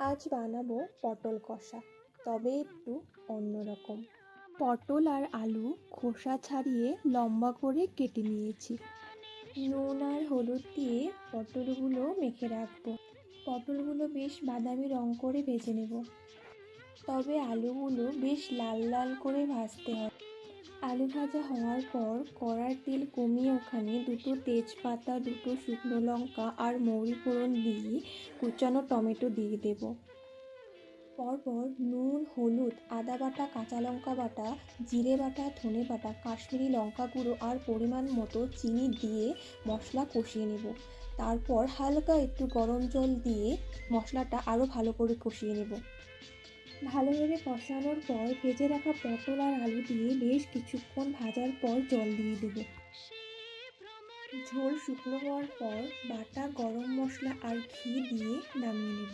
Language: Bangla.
আজ বানাবো পটল কষা, তবে একটু অন্যরকম। পটল আর আলু খোসা ছাড়িয়ে লম্বা করে কেটে নিয়েছি। নুন আর হলুদ দিয়ে পটলগুলো মেখে রাখবো। পটলগুলো বেশ বাদামি রং করে ভেজে নেব, তবে আলুগুলো বেশ লাল লাল করে ভাজতে হবে। আলু ভাজা হওয়ার পর কড়ার তেল কমিয়ে ওখানে দুটো তেজপাতা, দুটো শুকনো লঙ্কা আর মৌরি ফোড়ন দিয়ে কুচানো টমেটো দিয়ে দেব। পরপর নুন, হলুদ, আদা বাটা, কাঁচা লঙ্কা বাটা, জিরে বাটা, ধনে বাটা, কাশ্মীরি লঙ্কা গুঁড়ো আর পরিমাণ মতো চিনি দিয়ে মশলা কষিয়ে নেব। তারপর হালকা একটু গরম জল দিয়ে মশলাটা আরও ভালো করে কষিয়ে নেব। ভালোভাবে কষানোর পর ভেজে রাখা পটল আর আলু দিয়ে বেশ কিছুক্ষণ ভাজার পর জল দিয়ে দেব। ঝোল শুকনো হওয়ার পর বাটা গরম মশলা আর ঘি দিয়ে নামিয়ে নেব।